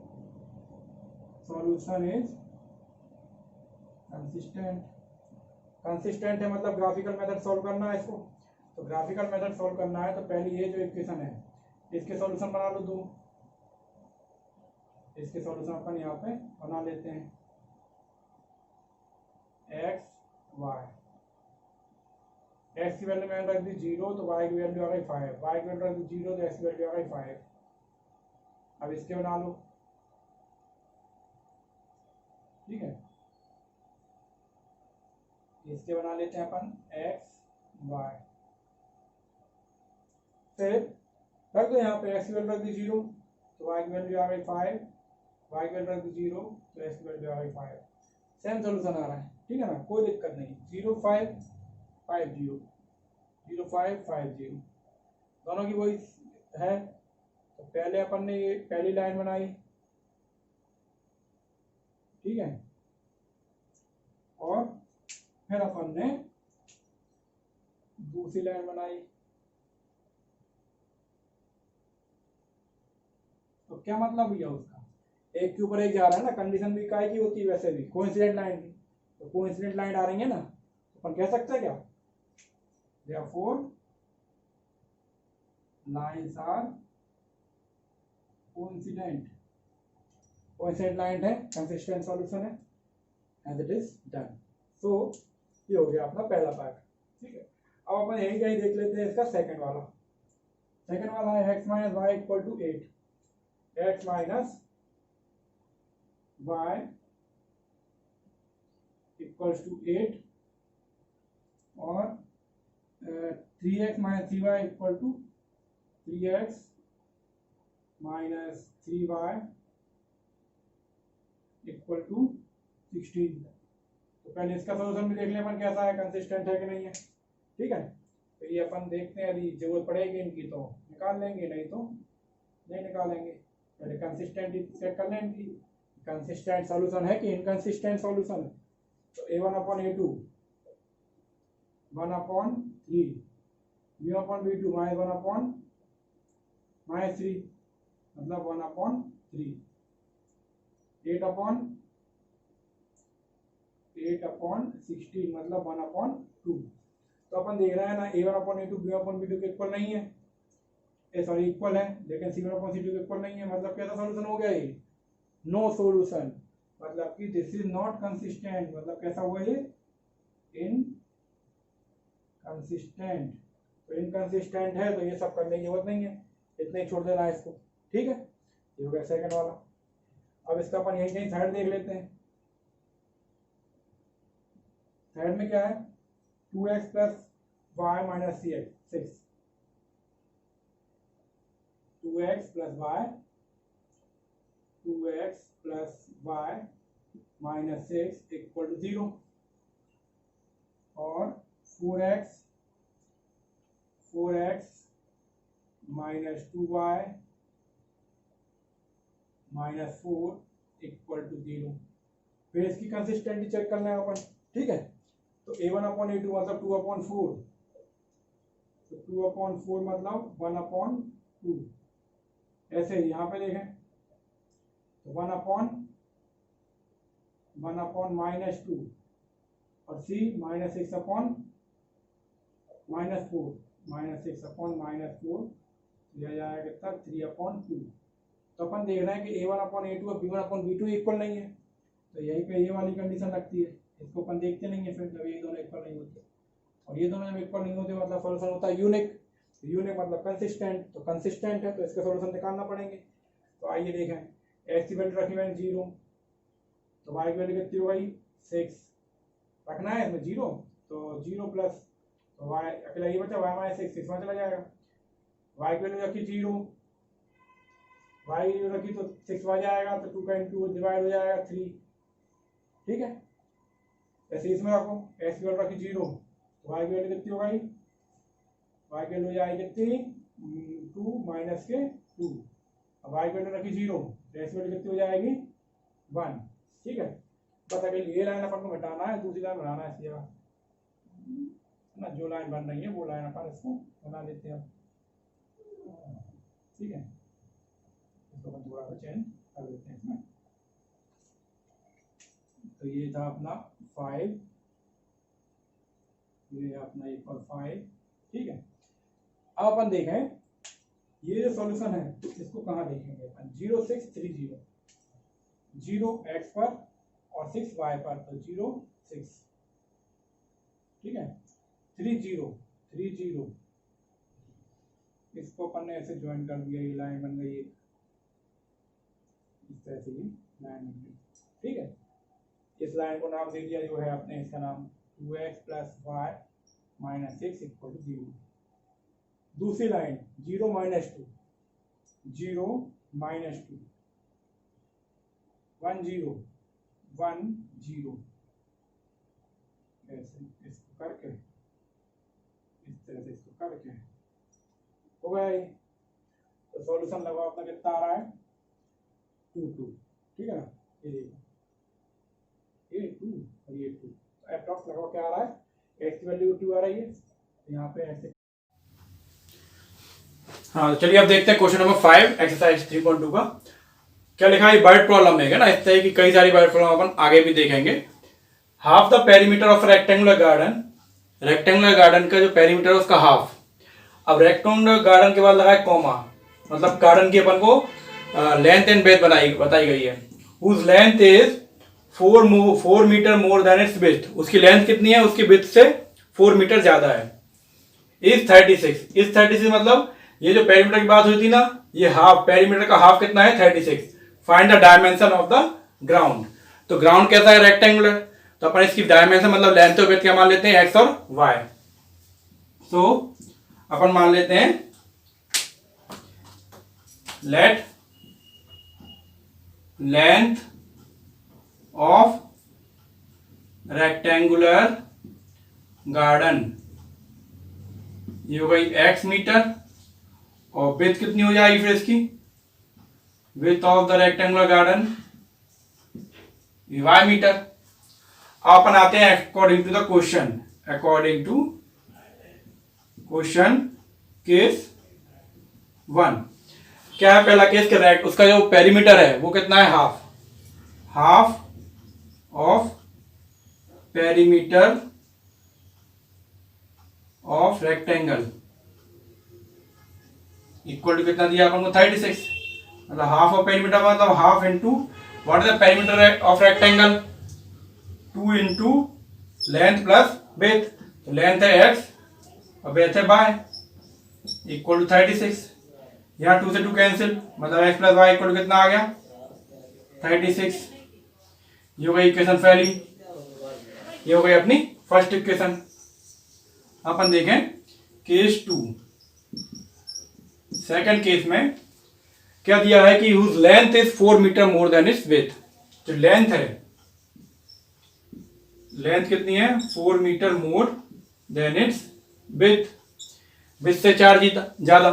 solution is consistent. Consistent है मतलब ग्राफिकल मेथड सॉल्व करना है इसको। तो ग्राफिकल मेथड सॉल्व करना है तो पहले ये जो इक्वेशन है इसके सॉल्यूशन बना लो दो। इसके सॉल्यूशन अपन यहाँ पे बना लेते हैं, x y, x की वैल्यू मैंने रख दी 0 तो y की वैल्यू आ गई 5, y की वैल्यू रख दी 0 तो x की वैल्यू आ गई 5। अब इसके बना लो, ठीक है, इसके बना लेते हैं अपन x y, फिर रख दो यहाँ पे x की वैल्यू रख दी 0 तो y की वैल्यू आ गई 5, y की वैल्यू रख दी 0 तो x की वैल्यू आ गई 5। सेम सोल्यूशन आ रहा है, ठीक है ना, कोई दिक्कत नहीं। 0 5 5 0 0 5 5 0 दोनों की वही है। तो पहले अपन ने ये पहली लाइन बनाई, ठीक है, और फिर अपन ने दूसरी लाइन बनाई। तो क्या मतलब भैया उसका, एक के ऊपर एक जा रहा है ना, कंडीशन भी काय की होती है वैसे भी कोइंसिडेंट लाइन की। तो कोइंसिडेंट लाइन आ रही है ना, तो अपन कह सकते हैं क्या, therefore lines are coincident. Coincident line है, कंसिस्टेंट सॉल्यूशन है, as it is done. So ये हो गया अपना पहला पार्ट, ठीक है। अब अपन यही कहीं देख लेते हैं इसका सेकंड वाला। सेकंड वाला है x minus y equal to 8, x minus y equals to 8 और 3x minus 3y equal to 3x minus 3y equal to 16। तो पहले इसका सॉल्यूशन भी देख लें अपन कैसा है, कंसिस्टेंट है कि नहीं है, ठीक है। तो ये अपन देखते हैं, यदि जरूरत पड़ेगी इनकी तो निकाल लेंगे, नहीं तो नहीं निकालेंगे। पहले कंसिस्टेंट चेक कर लें इनकी, कंसिस्टेंट सॉल्यूशन है कि इनकंसिस्टेंट सॉल्यूशन है। तो a1/a2 1/3, b1/b2 -1/-3 मतलब 1/3, 8/16 मतलब 1/2। तो अपन देख रहे हैं ना, a1/a2 b1/b2 के इक्वल नहीं है, सॉरी इक्वल है, लेकिन c1/c2 के इक्वल नहीं है। मतलब कैसा सॉल्यूशन हो गया ये, नो सॉल्यूशन, मतलब कि दिस इज नॉट कंसिस्टेंट। मतलब कैसा हुआ ये, इनकंसिस्टेंट। तो इनकंसिस्टेंट है तो ये सब करने की जरूरत नहीं है, इतना ही छोड़ देना है इसको, ठीक है। ये हो गया सेकंड वाला। अब इसका अपन यही कहीं थर्ड देख लेते हैं। थर्ड में क्या है, 2x plus y minus 6, 2x plus y minus 6 equal to 0 और 4x minus 2y minus 4 equal to 0। फिर इसकी कंसिस्टेंसी चेक करना है अपन, ठीक है। तो a1/a2 मतलब 2/4, तो 2/4 मतलब 1/2। ऐसे ही यहाँ पे देखें तो 1/-2 और c -6/-4 -6/-4 दिया जाएगा कितना, 3/2। तो अपन देख रहे हैं कि a1/a2 और b1/b2 इक्वल नहीं है, तो यहीं पे ये वाली कंडीशन लगती है। इसको अपन देखते नहीं है फिर, जब ये दोनों इक्वल नहीं होते और ये दोनों जब इक्वल नहीं होते मतलब सॉल्यूशन होता है यूनिक। यूनिक मतलब कंसिस्टेंट, तो कंसिस्टेंट है तो इसके सॉल्यूशन निकालना पड़ेंगे। तो आइए देखें, एक्स की वैल्यू रखी मैंने 0, तो वाई की वैल्यू कितनी हो गई 6, रखना है इसमें 0, तो 0 प्लस, तो वाई अकेला ये बचा, वाई माइनस 6 में चला जाएगा। वाई की वैल्यू रखी 0, वाई रखी तो 6 आ जाएगा, तो 2 का इंटू डिवाइड हो जाएगा 3, ठीक है। ऐसे इसमें रखो, एक्स की वैल्यू रखी 0, तो वाई की वैल्यू कितनी हो गई, वाई की वैल्यू हो जाएगी कितनी 2 माइनस के 2, अब वाई की वैल्यू रखी 0, तो एक्स की वैल्यू कितनी हो जाएगी 1, ठीक है। बस अगर ये लाइन अपन को मिटाना है, दूसरी लाइन बनाना है इसकी जगह ना, जो लाइन बन रही है वो लाइन अपन इसको बना लेते हैं, ठीक है। इसको अपन थोड़ा सा चेंज कर देते हैं इसमें। तो ये था अपना 5, ये अपना इक्वल 5, ठीक है। अब अपन देखें ये जो सॉल्यूशन है इसको कहाँ देखेंगे अपन, 0 6 3 0, 0 x पर और 6 y पर, तो 0 6, ठीक है। 3 0 3 0, इसको अपन ने ऐसे ज्वाइन कर दिया, ये लाइन बन गई, इस तरह से ये लाइन बन गई, ठीक है। इस लाइन को नाम दे दिया जो है अपने, इसका नाम 2x plus y minus 6 equal to 0। दूसरी लाइन 0 माइनस 2, 0 माइनस 2, 1 0 1 0, ऐसे इसको करके इस तरह से इसको करके हो गया ये। तो सॉल्यूशन लगाओ अपना, कितना आ रहा है 2 2, ठीक है ना। ये देखो ये 2 और ये 2, अप्रॉक्स लगाओ क्या आ रहा है, x की वैल्यू 2 आ रही है, यहाँ पे ऐसे। हाँ, तो चलिए अब देखते हैं क्वेश्चन नंबर 5 एक्सरसाइज 3.2 का क्या लिखा है। वर्ड प्रॉब्लम है ना, इस तरह की कई सारी वर्ड प्रॉब्लम अपन आगे भी देखेंगे। Half the perimeter of rectangular garden, rectangular garden का जो पेरीमीटर है उसका हाफ। अब रेक्टेंगुलर गार्डन के बाद लगा है कॉमा, मतलब गार्डन की अपन को लेंथ एंड ब्रेथ बताई गई है। Whose length is 4 metre more than its width, उसकी लेंथ कितनी है, उसकी विड्थ से 4 मीटर ज्यादा है। इज 36, इज 36 मतलब ये जो पेरीमीटर की बात हुई थी ना, ये हाफ, पेरीमीटर का हाफ कितना है 36। Find the dimension of the ground, तो ग्राउंड कैसा है रेक्टेंगुलर, तो अपन इसकी डायमेंशन मतलब लेंथ और विड्थ क्या मान लेते हैं, एक्स और वाई। तो अपन मान लेते हैं late length of rectangular garden, ये हो गई x मीटर, और विड्थ कितनी हो जाएगी फिर इसकी, width of the rectangular garden y metre. अब अपन आते हैं according to the question, according to question case 1 क्या है पहला केस, करेक्ट, उसका जो पेरीमीटर है वो कितना है half, half of perimeter of rectangle equal to कितना दिया अपन को 36, मतलब हाफ ऑफ पेरीमीटर मतलब half into what is the perimeter of rectangle, 2 into length plus breadth, तो लेंथ है x और ब्रेथ है y इक्वल टू 36। यहाँ 2 से 2 कैंसिल, मतलब x plus y equal to कितना आ गया 36। ये हो गई इक्वेशन पहली, ये हो गई अपनी फर्स्ट इक्वेशन। अपन देखें केस 2, सेकंड केस में क्या दिया है कि whose length is 4 metre more than its width, जो लेंथ है, लेंथ कितनी है 4 metre more than its width, width से 4 ज्यादा,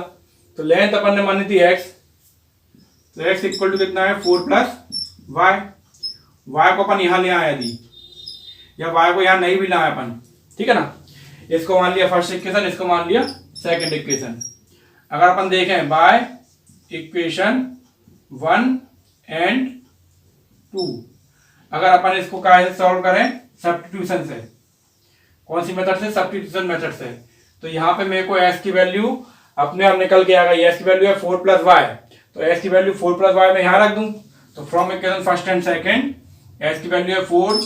तो लेंथ अपन ने मानी थी x, तो x इक्वल टू कितना है 4 प्लस y, y को अपन यहां ले आए यदि, या y को यहां नहीं भी लाए अपन, ठीक है ना। इसको मान लिया फर्स्ट इक्वेशन, इसको मान लिया सेकंड इक्वेशन। अगर अपन देखें बाय इक्वेशन 1 एंड 2, अगर अपन इसको कैसे सॉल्व करें, सब्स्टिट्यूशन से, कौन सी मेथड से, सब्स्टिट्यूशन मेथड से। तो यहाँ पे मेरे को s की वैल्यू अपने आप निकल के आ गई, s की वैल्यू है 4 प्लस वाई, तो s की वैल्यू 4 प्लस वाई में यहाँ रख दूं, तो from equation first and second s की वैल्यू है 4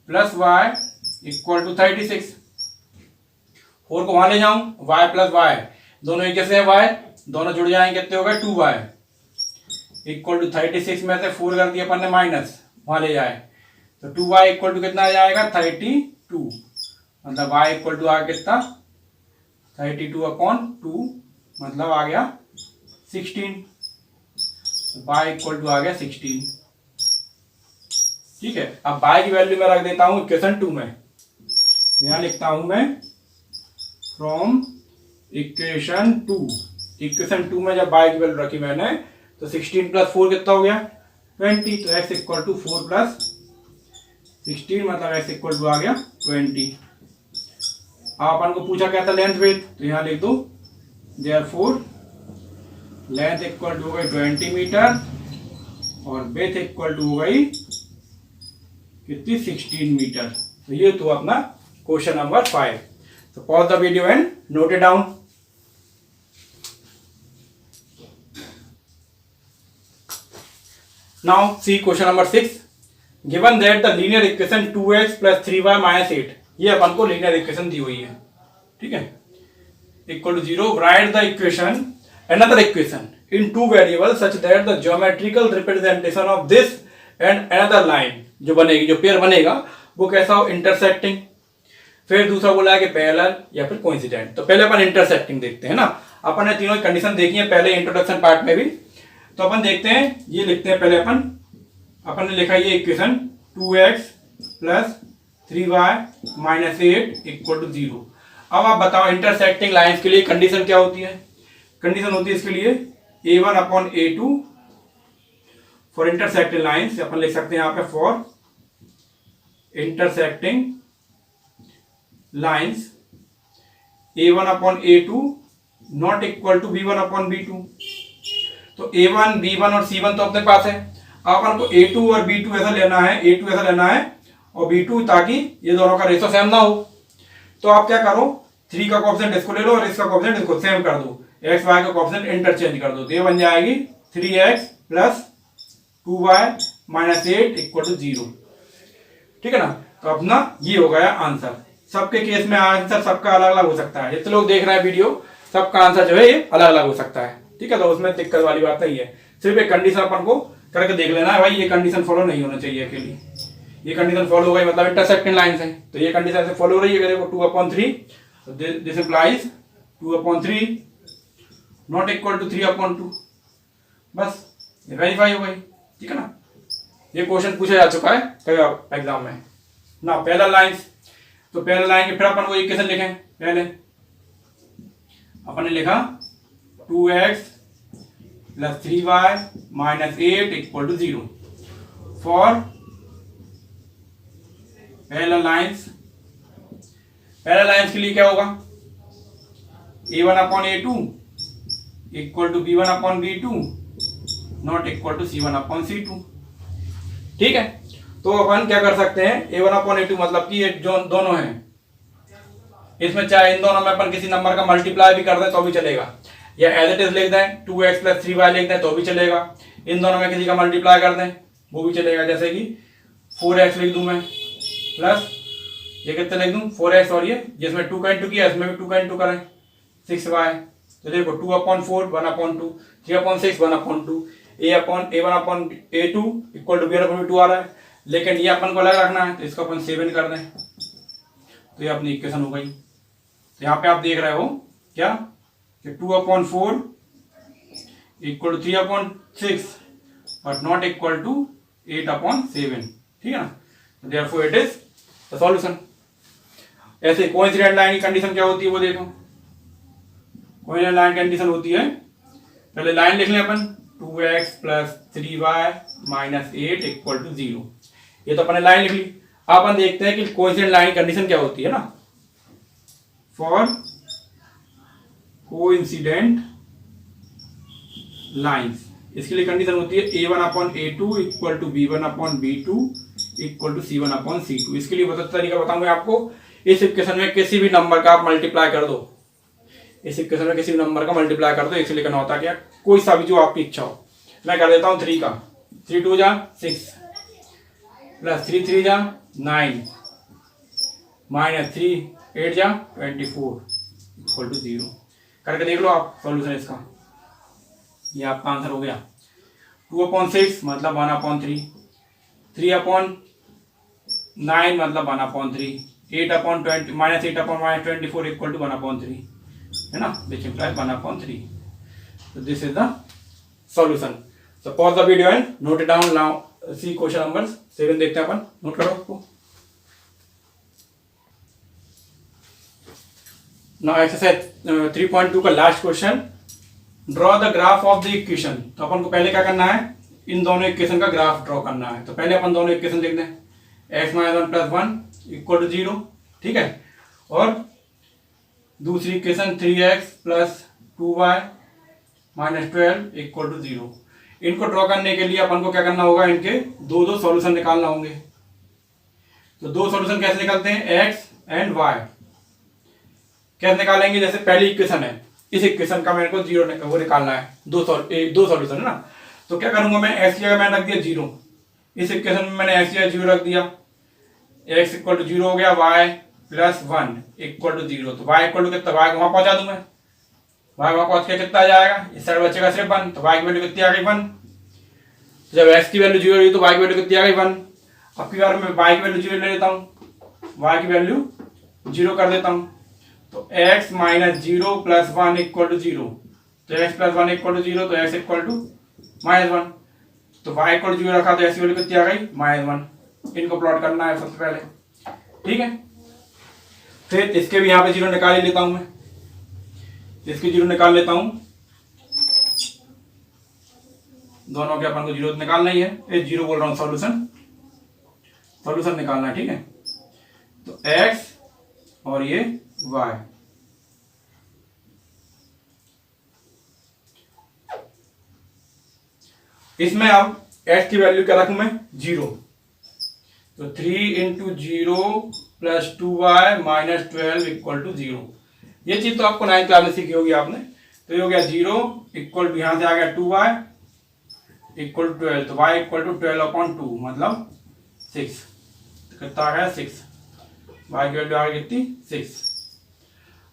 प्लस वाई इक्वल टू 36। 4 को वहां ले जाऊं, y प्लस वाई दोनों एक जैसे है, y दोनों जुड़ जाएंगे, कितने हो गए 2y इक्वल टू 36 में से 4 कर दिया अपन ने माइनस, वहां ले जाए तो 2y इक्वल टू कितना आ जाएगा 32, मतलब y इक्वल टू आ गया कितना 32/2, मतलब आ गया 16, y इक्वल टू आ गया 16। ठीक है, अब y की वैल्यू मैं रख देता हूं इक्वेशन 2 में, यहां लिखता हूं मैं फ्रॉम इक्वेशन 2। इक्वेशन 2 में जब y की वैल्यू रखी मैंने तो 16 प्लस 4 कितना हो गया 20, तो x इक्वल टू 4 प्लस 16, मतलब x इक्वल टू आ गया 20। अब अपन को पूछा क्या था लेंथ विड्थ, तो यहाँ लिख दो देयरफॉर लेंथ इक्वल टू हो गई 20 मीटर और विड्थ इक्वल टू हो गई कितनी 16 मीटर। तो ये तो अपना क्वेश्चन नंबर 5। तो pause the video and note it down. Now see question number 6. Given that the linear equation 2x plus 3y minus 8, ये अपन को linear equation दी हुई है, ठीक है, equal to 0. Write the equation, another equation in two variables such that the geometrical representation of this and another line जो बनेगी, जो pair बनेगा वो कैसा हो intersecting। फिर दूसरा बोला है कि पैरेलल या फिर कोइंसिडेंट। तो पहले अपन इंटरसेक्टिंग देखते हैं ना, अपन ने तीनों कंडीशन देखी है पहले इंट्रोडक्शन पार्ट में भी। तो अपन देखते हैं, ये लिखते हैं पहले अपन ने लिखा ये equation 2x plus 3y minus 8 equal to 0। अब आप बताओ इंटरसेक्टिंग लाइंस के लिए कंडीशन क्या होती है। कंडीशन होती है इसके लिए a1/a2 फॉर इंटरसेक्टिंग लाइंस, अपन लिख सकते हैं यहाँ पे for intersecting lines a1/a2 not equal to b1/b2। तो a1, b1 और c1 तो अपने पास है। अब अपन को a2 और b2 ऐसा लेना है, a2 ऐसा लेना है और b2, ताकि ये दोनों का रेशो सेम ना हो। तो आप क्या करो, 3 का कोएफिशिएंट इसको ले लो और इसका कोएफिशिएंट इसको सेम कर दो, x y का कोएफिशिएंट इंटरचेंज कर दो, तो ये बन जाएगी 3x plus 2y minus 8 equal to 0। ठीक है ना। तो अपना ये हो गया आंसर। सबके केस में आंसर सबका अलग अलग हो सकता है, जितने लोग देख रहे हैं वीडियो सबका आंसर जो है ये अलग अलग हो सकता है। ठीक है, तो उसमें दिक्कत वाली बात नहीं है, सिर्फ एक कंडीशन अपन को करके देख लेना है, भाई ये कंडीशन फॉलो नहीं होना चाहिए अकेली, ये कंडीशन फॉलो हो गई मतलब इंटरसेक्टिंग लाइंस है, तो ये कंडीशन से फॉलो हो रही है, देखो 2/3, तो this implies 2/3 not equal to 3/2, बस ये वेरीफाई हो गई। ठीक है ना, ये क्वेश्चन पूछा जा चुका है कई एग्जाम में ना। पैरेलल लाइंस, तो पैरेलल लाइन के फिर अपन को इक्वेशन लिखें। पहले अपन ने लिखा 2x plus 3y minus 8 equal to 0 for parallel lines. Parallel lines के लिए क्या होगा, a1/a2 equal to b1/b2 not equal to c1/c2। ठीक है, तो अपन क्या कर सकते हैं, a1/a2 मतलब कि ये जो दोनों हैं, इसमें चाहे इन दोनों में अपन किसी नंबर का मल्टीप्लाई भी कर दें तो भी चलेगा, या एज इट इज लिख दें 2x प्लस 3y लिख दें तो भी चलेगा, इन दोनों में किसी का मल्टीप्लाई कर दें वो भी चलेगा, जैसे कि 4x लिख दूं मैं प्लस ये कितने लिख दूं 4x, और ये जिसमें 2 का इंटू किया इसमें भी 2 का इंटू करें 6y, तो देखो 2/4 1/2 3/6 1/2 a1/a2 इक्वल टू b1/b2 आ रहा है, लेकिन ये अपन को अलग रखना है तो इसको अपन 7 कर दें, तो ये अपनी इक्वेशन हो गई। तो यहाँ पे आप देख रहे हो क्या कि 2/4 equal to 3/6 but not equal to 8/7। ठीक है ना, तो therefore it is the solution. ऐसे कोइंसिडेंट लाइन की कंडीशन क्या होती है वो देखो। कोइंसिडेंट लाइन कंडीशन होती है, पहले लाइन लिख लें अपन 2x plus 3y minus 8 equal to 0, ये तो अपने लाइन लिख ली। अपन देखते हैं कि कोइंसिडेंट लाइन कंडीशन क्या होती है ना, फॉर कोइंसिडेंट लाइंस, इसके लिए कंडीशन होती है a1/a2 equal to b1/b2 equal to c1/c2। इसके लिए बहुत अच्छा तरीका बताऊंगा आपको। इस इक्वेशन में किसी भी नंबर का आप मल्टीप्लाई कर दो, इस इक्वेशन में किसी भी नंबर का मल्टीप्लाई कर दो, इसलिए करना होता है क्या, कोई सा भी जो आपकी इच्छा हो। मैं कर देता हूं 3 का, 3 2 जा 6 प्लस 3 3 जा 9 माइनस 3 8 जा 24 इक्वल टू 0 करके देख लो आप सॉल्यूशन इसका। ये आपका आंसर हो गया। 2/6 मतलब 1/3, 3/9 मतलब 1/3, 8/20 -8/24 इक्वल टू 1/3, है ना, which implies 1/3। So this is the solution. So pause the video and note it down now. See question number 7 देखते हैं अपन, नोट करो उसको। Now exercise 3.2 का last question, draw the graph of the equation. तो अपन को पहले क्या करना है, इन दोनों इक्वेशन का ग्राफ ड्रॉ करना है। तो पहले अपन दोनों इक्वेशन लिख दें, x - 1 + 1 इक्वल टू 0, ठीक है। और दूसरी equation 3x + 2y - 12 equal to 0। इनको ड्रॉ करने के लिए अपन को क्या करना होगा, इनके दो सॉल्यूशन निकालना होंगे। तो दो सॉल्यूशन कैसे निकलते हैं, x एंड y कैसे निकालेंगे। जैसे पहली इक्वेशन है, इस इक्वेशन का मेरे को जीरो वो निकालना है, दो सॉल्यूशन है ना। तो क्या करूंगा मैं, x की जगह मैंने रख दिया 0, इस इक्वेशन में मैंने x की जगह 0 रख दिया, x इक्वल टू 0 हो गया, y + 1 इक्वल टू 0। तो y इक्वल टू कितना, y को वहां पहुंचा दूं मैं, y वहां पहुंच के कितना आ जाएगा, इस साइड बचेगा सिर्फ 1, तो y की वैल्यू कितनी आ गई 1। जब x की वैल्यू 0 रही तो y की वैल्यू कितनी आ गई 1। अब की बार मैं y की वैल्यू 0 ले लेता हूँ, y की वैल्यू 0 कर देता हूँ। तो x - 0 + 1 इक्वल टू 0, तो x + 1 इक्वल टू 0, तो x इक्वल टू -1। तो y इक्वल टू 0 रखा तो x की वैल्यू कितनी आ गई, -1। इनको प्लॉट करना है सबसे पहले, ठीक है। फिर इसके भी यहाँ पे 0 निकाल ही लेता हूं मैं, इसके 0 निकाल लेता हूं, दोनों के अपन को 0 निकालना ही है, ये 0 बोल रहा हूं, सॉल्यूशन निकालना है, ठीक है। तो x और ये y, इसमें अब x की वैल्यू क्या रखूं मैं, 0। तो 3 × 0 + 2y - 12 इक्वल टू 0। ये चीज तो आपको 9th क्लास में सीखी होगी आपने। तो ये हो गया 0 इक्वल टू, यहां से आ गया 2y इक्वल टू 12, तो y इक्वल टू 12/2 मतलब 6। तो कितना आ गया 6, y की वैल्यू आ गई कितनी 6।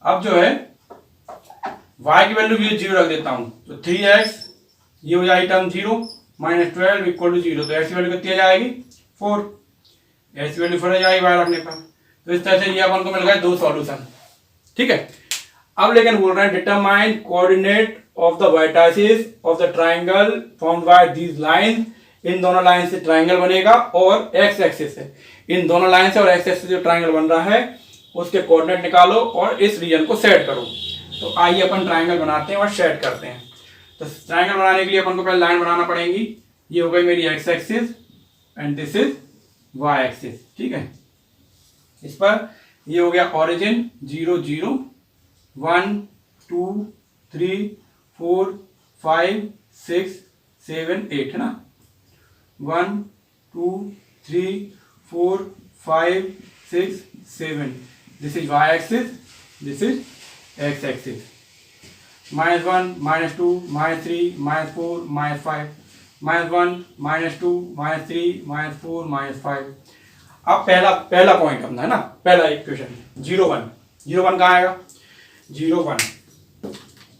अब जो है y की वैल्यू भी 0 रख देता हूं, तो 3x, ये हो जाएगी टर्म 0 - 12 इक्वल टू 0, तो x की वैल्यू कितनी आ जाएगी 4, x की वैल्यू 4 आ जाएगी y रखने पर। तो इस तरह से ये अपन को मिल गए दो सॉल्यूशन, ठीक है। अब लेकिन बोल रहे हैं determine coordinate of the vertices of the triangle formed by these lines. इन दोनों लाइन से ट्राइंगल बनेगा और x एक्सिस से, इन दोनों लाइन से और x एक्सिस से जो ट्राइंगल बन रहा है उसके कोऑर्डिनेट निकालो और इस रीजन को सेट करो। तो आइए अपन ट्राइंगल बनाते हैं और सेट करते हैं। तो ट्राइंगल बनाने के लिए अपन को पहले लाइन बनाना पड़ेगी। ये हो गई मेरी x axis and this is y axis, ठीक है। इस पर ये हो गया ओरिजिन 0 0 1 2 3 4 5 6 7 8, है ना, 1 2 3 4 5 6 7। This is y axis, this is x axis. -1 -2 -3 -4 -5 -1 -2 -3 -4 -5। अब पहला पॉइंट अपना है ना, पहला इक्वेशन 0 1, 0 1 कहाँ आएगा, 0 1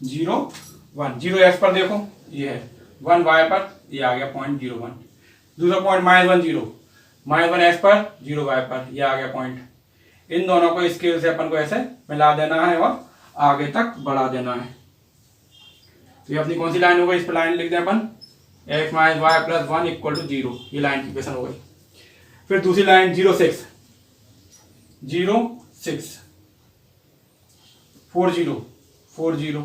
0 1, 0 x पर देखो ये है, 1 y पर ये आ गया पॉइंट 0 1। दूसरा पॉइंट -1 0, -1 x पर 0 y पर ये आ गया पॉइंट। इन दोनों को स्केल से अपन को ऐसे मिला देना है और आगे तक बढ़ा देना है। तो ये अपनी कौन सी लाइन हो गई, इस पर लाइन लिख दें अपन, x - y + 1 इक्वल टू 0, ये लाइन की इक्वेशन हो गई। फिर दूसरी लाइन 0 6 0 6 4 0 4 0,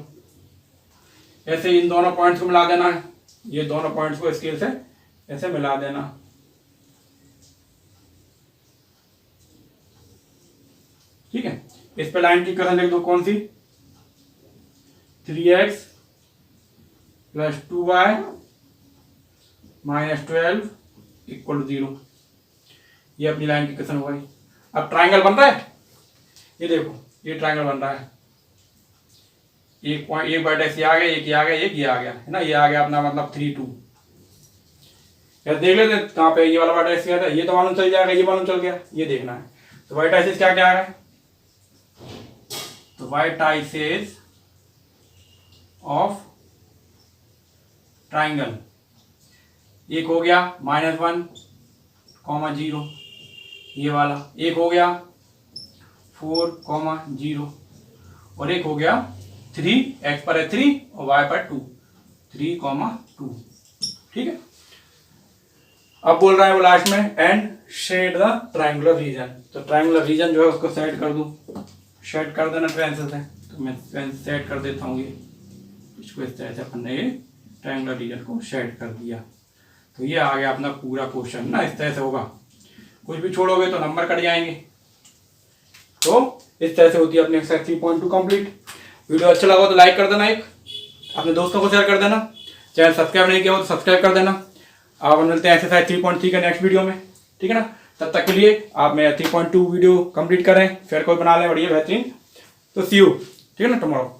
ऐसे इन दोनों पॉइंट्स को मिला देना है, ये दोनों पॉइंट्स को स्केल से ऐसे मिला देना, ठीक है। इस पे लाइन की इक्वेशन लिख दो, कौन सी, 3x + 2y - 12 इक्वल टू 0, ये अपनी लाइन की इक्वेशन हो गई। अब ट्राइंगल बन रहा है, ये देखो ये ट्राइंगल बन रहा है, एक पॉइंट, एक वर्टेक्स ये आ गया, एक ये आ गया, एक ये आ गया, है ना, ये आ गया अपना मतलब 3 2। यार देख लेते कहाँ पे ये वाला वर्टेक्स क्या था, ये तो मालूम चल जाएगा, ये मालूम चल गया, ये देखना है। तो वर्टेक्स क्या क्या है, तो वर्टेक्स ऑफ ट्राइंगल, एक हो गया -1, 0, ये वाला एक हो गया 4, 0, और एक हो गया 3, x पर है 3 और y पर 2, 3, 2, ठीक है। अब बोल रहा है वो लास्ट में and shade the triangular region, तो ट्रायंगुलर रीजन जो है उसको सेट कर दूं, सेट कर देना पेंसिल से, तो मैं पेंसिल सेट कर देता हूँ ये, इसको इस तरह से अपन ने ये ट्रायंगुलर रीजन को सेट कर दिया। तो ये आ गया अपना पूरा क्वेश्चन ना, इस तरह से होगा, कुछ भी छोड़ोगे तो नंबर कट जाएंगे। तो इस तरह से होती है अपनी एक्सरसाइज 3.2 कंप्लीट। वीडियो अच्छा लगा तो लाइक कर देना, एक अपने दोस्तों को शेयर कर देना, चैनल सब्सक्राइब नहीं किया हो तो सब्सक्राइब कर देना। आप मिलते हैं एक्सरसाइज 3.3 के नेक्स्ट वीडियो में, ठीक है ना। तब तक के लिए आप मेरा 3.2 वीडियो कंप्लीट करें, फिर कोई बना लें बढ़िया बेहतरीन। तो सी यू, ठीक है ना, टुमारो।